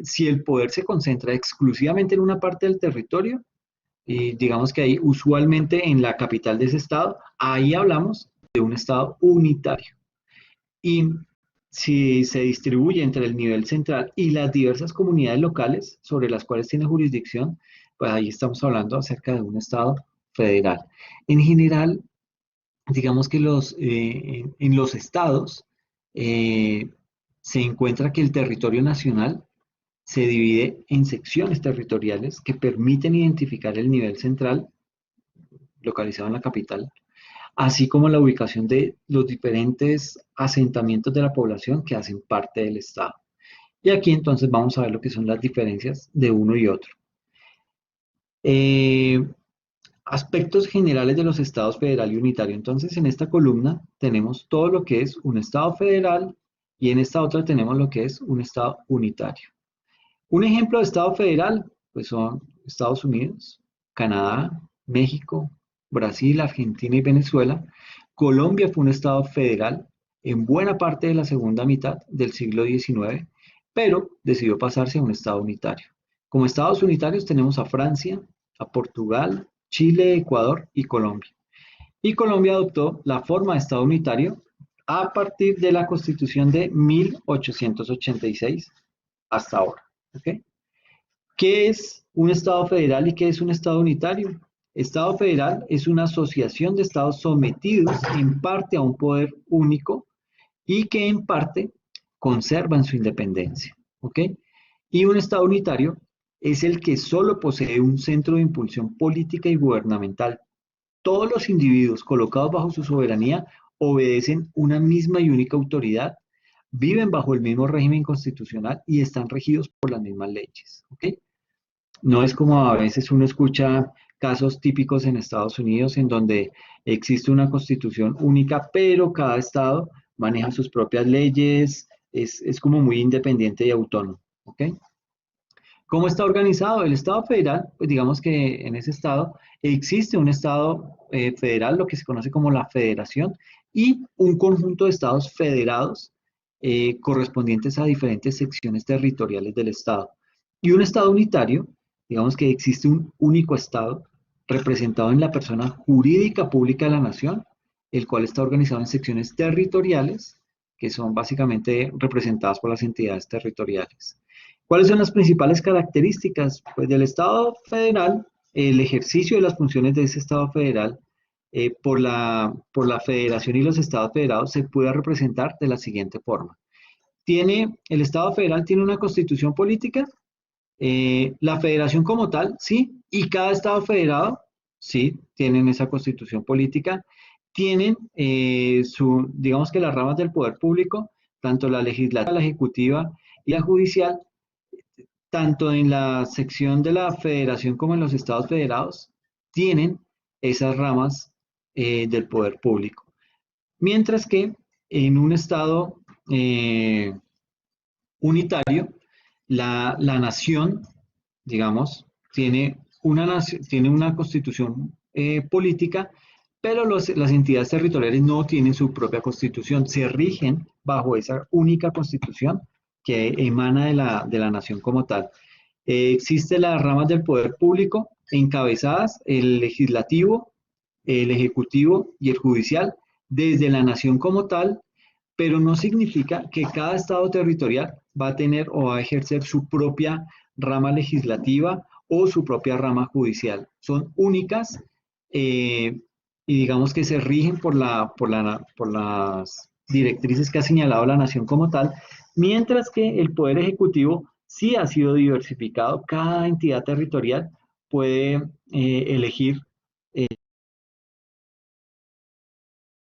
Speaker 2: si el poder se concentra exclusivamente en una parte del territorio, y digamos que ahí usualmente en la capital de ese estado, ahí hablamos de un estado unitario. Y si se distribuye entre el nivel central y las diversas comunidades locales sobre las cuales tiene jurisdicción, pues ahí estamos hablando acerca de un Estado federal. En general, digamos que en los estados eh, se encuentra que el territorio nacional se divide en secciones territoriales que permiten identificar el nivel central localizado en la capital, así como la ubicación de los diferentes asentamientos de la población que hacen parte del Estado. Y aquí entonces vamos a ver lo que son las diferencias de uno y otro. Eh, Aspectos generales de los estados federal y unitario. Entonces, en esta columna tenemos todo lo que es un estado federal y en esta otra tenemos lo que es un estado unitario. Un ejemplo de estado federal, pues son Estados Unidos, Canadá, México, Brasil, Argentina y Venezuela. Colombia fue un estado federal en buena parte de la segunda mitad del siglo XIX, pero decidió pasarse a un estado unitario. Como estados unitarios tenemos a Francia, a Portugal, Chile, Ecuador y Colombia. Y Colombia adoptó la forma de estado unitario a partir de la Constitución de 1886 hasta ahora. ¿Ok? ¿Qué es un Estado federal y qué es un Estado unitario? Estado federal es una asociación de estados sometidos en parte a un poder único y que en parte conservan su independencia. ¿Ok? Y un Estado unitario es el que solo posee un centro de impulsión política y gubernamental. Todos los individuos colocados bajo su soberanía obedecen una misma y única autoridad, viven bajo el mismo régimen constitucional y están regidos por las mismas leyes. ¿Ok? No es como a veces uno escucha casos típicos en Estados Unidos en donde existe una constitución única, pero cada estado maneja sus propias leyes, es como muy independiente y autónomo. ¿Ok? ¿Cómo está organizado? El Estado federal, pues digamos que en ese estado existe un Estado federal, lo que se conoce como la federación, y un conjunto de estados federados correspondientes a diferentes secciones territoriales del Estado. Y un Estado unitario, digamos que existe un único Estado representado en la persona jurídica pública de la nación, el cual está organizado en secciones territoriales, que son básicamente representadas por las entidades territoriales. ¿Cuáles son las principales características? Pues del Estado federal, el ejercicio de las funciones de ese Estado federal por la federación y los estados federados se puede representar de la siguiente forma. El Estado federal tiene una constitución política, la federación como tal, sí, y cada Estado federado, sí, tienen esa constitución política, tienen digamos que las ramas del poder público, tanto la legislativa, la ejecutiva y la judicial, tanto en la sección de la federación como en los estados federados, tienen esas ramas del poder público. Mientras que en un estado unitario, la nación, digamos, tiene una constitución política, pero las entidades territoriales no tienen su propia constitución, se rigen bajo esa única constitución que emana de la nación como tal. Existen las ramas del poder público encabezadas, el legislativo, el ejecutivo y el judicial, desde la nación como tal, pero no significa que cada estado territorial va a tener o va a ejercer su propia rama legislativa o su propia rama judicial. Son únicas y digamos que se rigen por las directrices que ha señalado la nación como tal, mientras que el poder ejecutivo sí ha sido diversificado. Cada entidad territorial puede elegir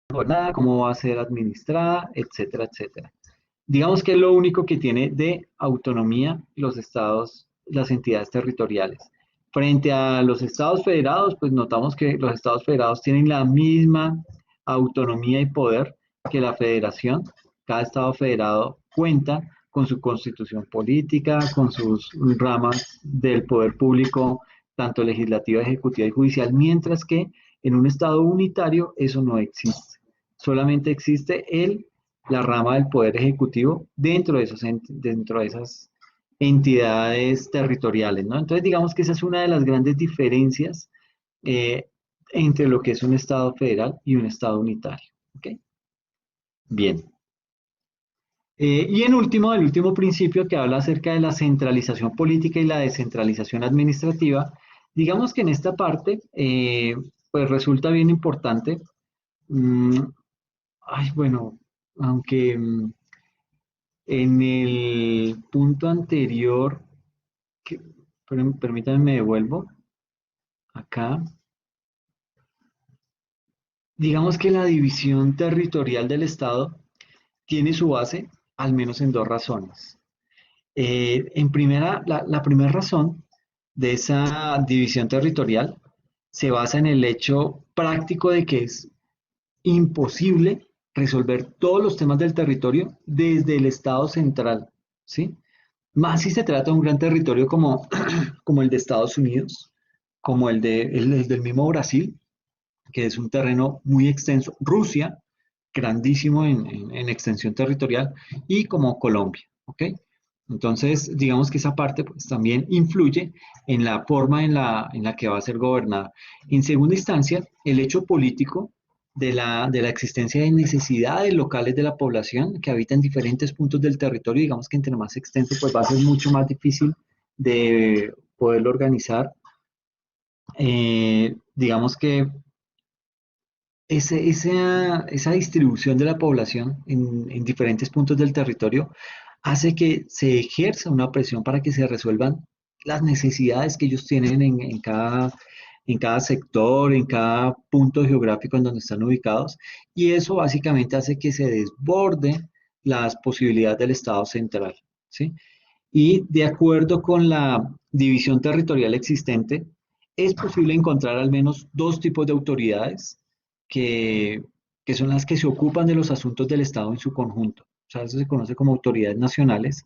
Speaker 2: gobernada, cómo va a ser administrada, etcétera, etcétera. Digamos que es lo único que tiene de autonomía los estados, las entidades territoriales. Frente a los estados federados, pues notamos que los estados federados tienen la misma autonomía y poder que la federación. Cada estado federado cuenta con su constitución política, con sus ramas del poder público, tanto legislativa, ejecutiva y judicial, mientras que en un estado unitario eso no existe. Solamente existe la rama del poder ejecutivo dentro de esas entidades territoriales, ¿no? Entonces, digamos que esa es una de las grandes diferencias eh, entre lo que es un Estado federal y un Estado unitario. ¿Ok? Bien. Y en último, el último principio que habla acerca de la centralización política y la descentralización administrativa, digamos que en esta parte, pues resulta bien importante. mm, Ay, bueno, aunque en el punto anterior, que, permítanme me devuelvo acá. Digamos que la división territorial del Estado tiene su base al menos en dos razones. La primera razón de esa división territorial se basa en el hecho práctico de que es imposible resolver todos los temas del territorio desde el Estado central, ¿sí? Más si se trata de un gran territorio como, como el de Estados Unidos, como el del mismo Brasil, que es un terreno muy extenso, Rusia, grandísimo en extensión territorial, y como Colombia, ¿ok? Entonces, digamos que esa parte pues, también influye en la forma en la que va a ser gobernada. En segunda instancia, el hecho político de la existencia de necesidades locales de la población que habita en diferentes puntos del territorio, digamos que entre más extenso, pues va a ser mucho más difícil de poderlo organizar. Digamos que esa distribución de la población en diferentes puntos del territorio hace que se ejerza una presión para que se resuelvan las necesidades que ellos tienen en cada sector, en cada punto geográfico en donde están ubicados, y eso básicamente hace que se desborde las posibilidades del Estado central, ¿sí? Y de acuerdo con la división territorial existente, es posible encontrar al menos dos tipos de autoridades que, que son las que se ocupan de los asuntos del Estado en su conjunto. O sea, eso se conoce como autoridades nacionales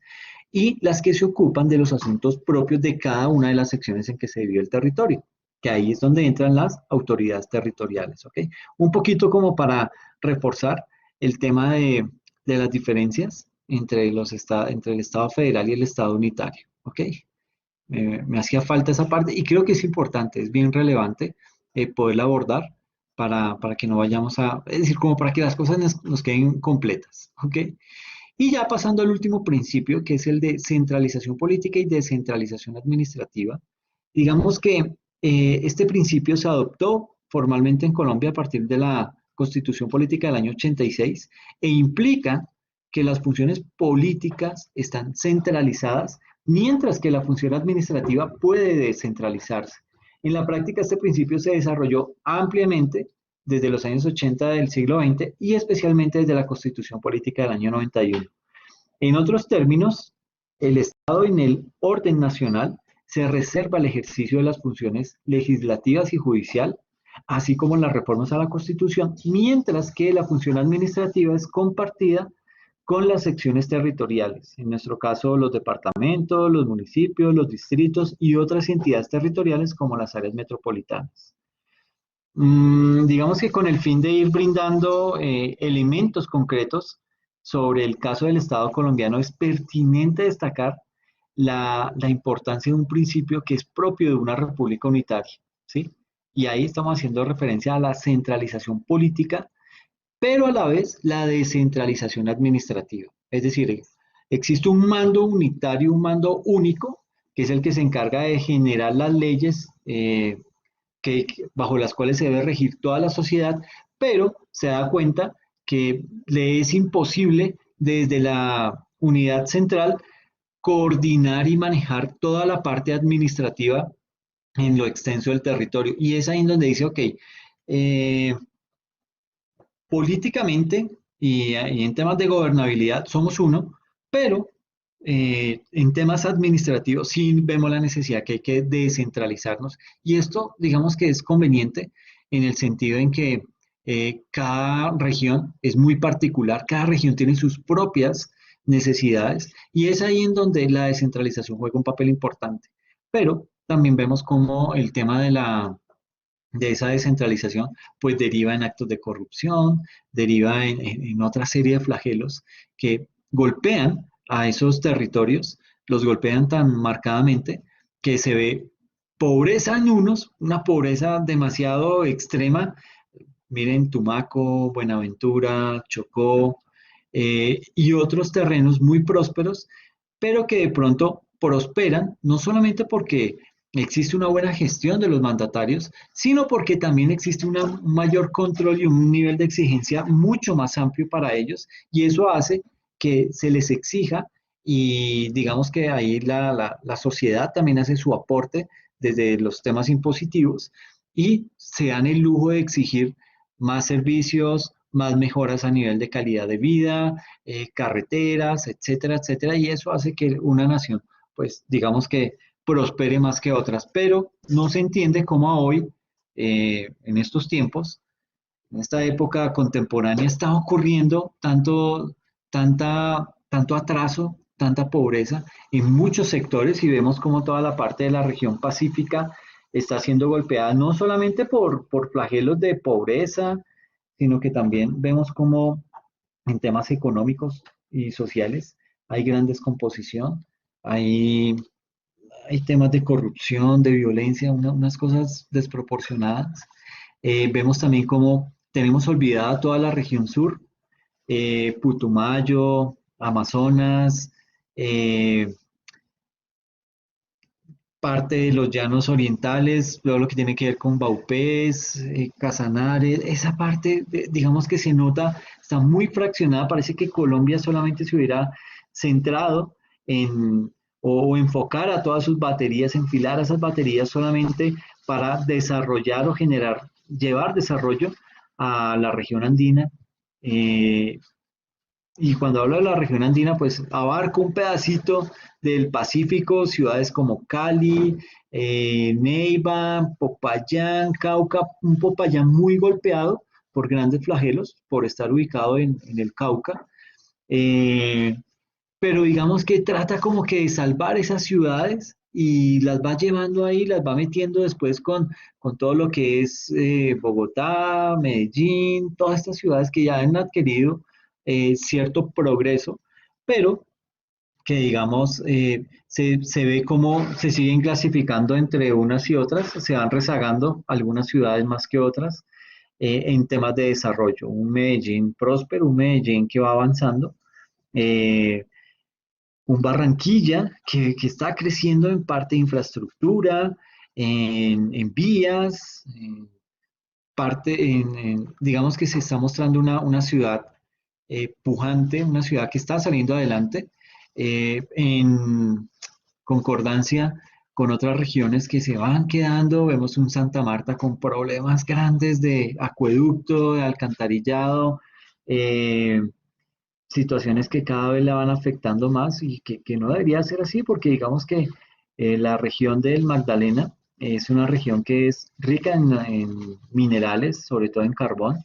Speaker 2: y las que se ocupan de los asuntos propios de cada una de las secciones en que se divide el territorio, que ahí es donde entran las autoridades territoriales, ¿ok? Un poquito como para reforzar el tema de las diferencias entre el Estado federal y el Estado unitario, ¿ok? Me hacía falta esa parte y creo que es importante, es bien relevante poderla abordar para que no vayamos a, es decir, como para que las cosas nos queden completas, ¿ok? Y ya pasando al último principio, que es el de centralización política y descentralización administrativa, digamos que este principio se adoptó formalmente en Colombia a partir de la Constitución Política del año 86 e implica que las funciones políticas están centralizadas, mientras que la función administrativa puede descentralizarse. En la práctica, este principio se desarrolló ampliamente desde los años 80 del siglo XX y especialmente desde la Constitución Política del año 91. En otros términos, el Estado en el orden nacional se reserva el ejercicio de las funciones legislativas y judicial, así como las reformas a la Constitución, mientras que la función administrativa es compartida con las secciones territoriales, en nuestro caso los departamentos, los municipios, los distritos y otras entidades territoriales como las áreas metropolitanas. Digamos que con el fin de ir brindando elementos concretos sobre el caso del Estado colombiano, es pertinente destacar la importancia de un principio que es propio de una república unitaria, ¿sí? Y ahí estamos haciendo referencia a la centralización política, pero a la vez la descentralización administrativa. Es decir, existe un mando unitario, un mando único, que es el que se encarga de generar las leyes bajo las cuales se debe regir toda la sociedad, pero se da cuenta que le es imposible desde la unidad central coordinar y manejar toda la parte administrativa en lo extenso del territorio. Y es ahí en donde dice, ok, eh, políticamente y en temas de gobernabilidad somos uno, pero en temas administrativos sí vemos la necesidad que hay que descentralizarnos y esto digamos que es conveniente en el sentido en que cada región es muy particular, cada región tiene sus propias necesidades y es ahí en donde la descentralización juega un papel importante. Pero también vemos como el tema de esa descentralización, pues deriva en actos de corrupción, deriva en otra serie de flagelos que golpean a esos territorios, los golpean tan marcadamente que se ve pobreza en unos, una pobreza demasiado extrema. Miren Tumaco, Buenaventura, Chocó y otros terrenos muy prósperos, pero que de pronto prosperan, no solamente porque existe una buena gestión de los mandatarios, sino porque también existe un mayor control y un nivel de exigencia mucho más amplio para ellos, y eso hace que se les exija y digamos que ahí la sociedad también hace su aporte desde los temas impositivos y se dan el lujo de exigir más servicios, más mejoras a nivel de calidad de vida, carreteras, etcétera, etcétera, y eso hace que una nación, pues digamos que prospere más que otras, pero no se entiende cómo a hoy, en estos tiempos, en esta época contemporánea, está ocurriendo tanto atraso, tanta pobreza en muchos sectores y vemos como toda la parte de la región pacífica está siendo golpeada no solamente por flagelos de pobreza, sino que también vemos como en temas económicos y sociales hay gran descomposición, hay, hay temas de corrupción, de violencia, unas cosas desproporcionadas. Vemos también cómo tenemos olvidada toda la región sur, Putumayo, Amazonas, eh, parte de los llanos orientales, todo lo que tiene que ver con Baupés, Casanare, esa parte, digamos que se nota, está muy fraccionada, parece que Colombia solamente se hubiera centrado en o enfocar a todas sus baterías, enfilar a esas baterías solamente para desarrollar o generar, llevar desarrollo a la región andina. eh, y cuando hablo de la región andina, pues abarco un pedacito del Pacífico, ciudades como Cali, Neiva, Popayán, Cauca, un Popayán muy golpeado por grandes flagelos, por estar ubicado en el Cauca. Eh, pero digamos que trata como que de salvar esas ciudades y las va llevando ahí, las va metiendo después con todo lo que es Bogotá, Medellín, todas estas ciudades que ya han adquirido cierto progreso, pero que digamos se ve como se siguen clasificando entre unas y otras, se van rezagando algunas ciudades más que otras en temas de desarrollo. Un Medellín próspero, un Medellín que va avanzando. eh, un Barranquilla que está creciendo en parte de infraestructura, en vías, digamos que se está mostrando una ciudad pujante, una ciudad que está saliendo adelante en concordancia con otras regiones que se van quedando. Vemos un Santa Marta con problemas grandes de acueducto, de alcantarillado, eh, situaciones que cada vez la van afectando más y que no debería ser así porque digamos que la región del Magdalena es una región que es rica en minerales, sobre todo en carbón,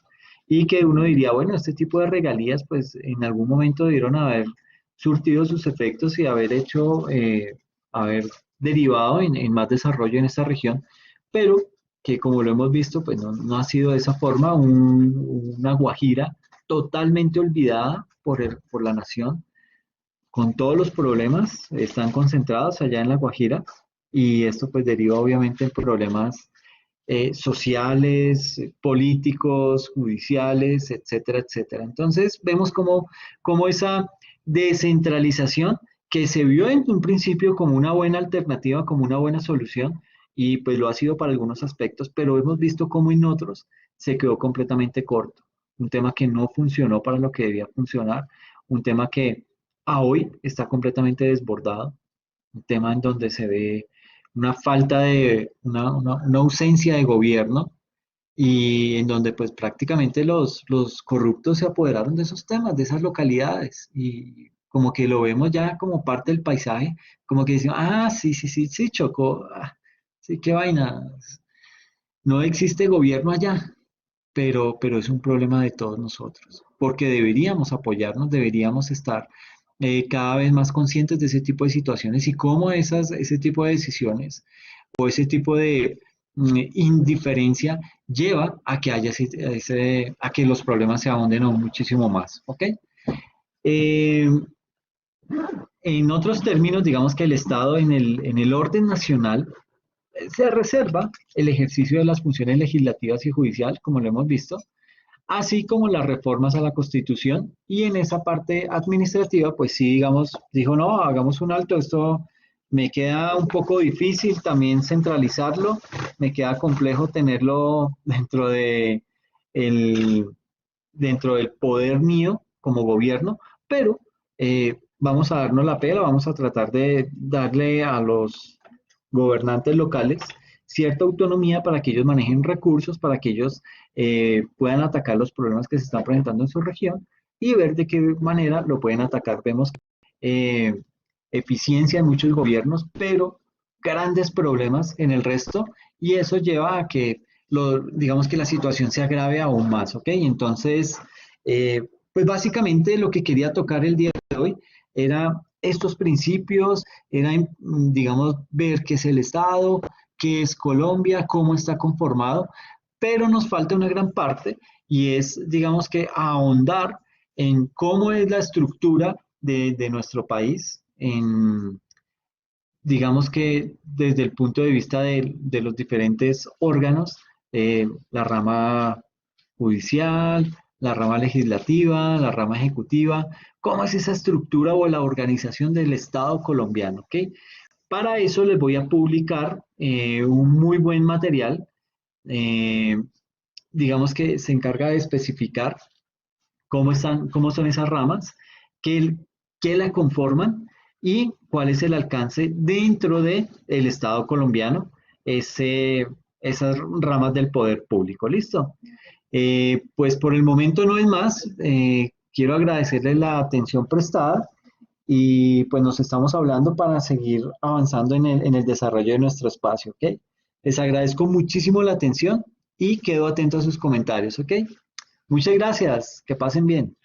Speaker 2: y que uno diría, bueno, este tipo de regalías pues en algún momento debieron haber surtido sus efectos y haber hecho, haber derivado en más desarrollo en esta región, pero que como lo hemos visto, pues no ha sido de esa forma, una Guajira totalmente olvidada por la nación, con todos los problemas, están concentrados allá en La Guajira y esto pues deriva obviamente en problemas sociales, políticos, judiciales, etcétera, etcétera. Entonces vemos como esa descentralización que se vio en un principio como una buena alternativa, como una buena solución, y pues lo ha sido para algunos aspectos, pero hemos visto cómo en otros se quedó completamente corto. Un tema que no funcionó para lo que debía funcionar, un tema que a hoy está completamente desbordado, un tema en donde se ve una falta de, una ausencia de gobierno y en donde pues prácticamente los corruptos se apoderaron de esos temas, de esas localidades y como que lo vemos ya como parte del paisaje, como que decimos, ah, sí, sí, sí, sí, Chocó, ah, sí, qué vaina, no existe gobierno allá, pero es un problema de todos nosotros, porque deberíamos apoyarnos, deberíamos estar cada vez más conscientes de ese tipo de situaciones y cómo ese tipo de decisiones o ese tipo de indiferencia lleva a que haya a que los problemas se ahonden aún muchísimo más, ¿ok? Eh, en otros términos, digamos que el Estado en el orden nacional se reserva el ejercicio de las funciones legislativas y judiciales, como lo hemos visto, así como las reformas a la Constitución. Y en esa parte administrativa, pues sí, digamos, dijo, no, hagamos un alto, esto me queda un poco difícil también centralizarlo, me queda complejo tenerlo el, dentro del poder mío como gobierno, pero vamos a darnos la pela, vamos a tratar de darle a los gobernantes locales cierta autonomía para que ellos manejen recursos, para que ellos puedan atacar los problemas que se están presentando en su región y ver de qué manera lo pueden atacar. Vemos eficiencia en muchos gobiernos, pero grandes problemas en el resto, y eso lleva a que, digamos que la situación se agrave aún más, ¿ok? Entonces, pues básicamente lo que quería tocar el día de hoy era estos principios, era, digamos, ver qué es el Estado, qué es Colombia, cómo está conformado, pero nos falta una gran parte y es, digamos que, ahondar en cómo es la estructura de nuestro país, digamos que desde el punto de vista de los diferentes órganos, la rama judicial, la rama legislativa, la rama ejecutiva, cómo es esa estructura o la organización del Estado colombiano, ¿ok? Para eso les voy a publicar un muy buen material, eh, digamos que se encarga de especificar cómo son esas ramas, qué, qué la conforman y cuál es el alcance dentro del Estado colombiano, esas ramas del poder público. ¿Listo? Pues por el momento no es más. Quiero agradecerles la atención prestada y pues nos estamos hablando para seguir avanzando en el desarrollo de nuestro espacio, ¿ok? Les agradezco muchísimo la atención y quedo atento a sus comentarios, ¿ok? Muchas gracias, que pasen bien.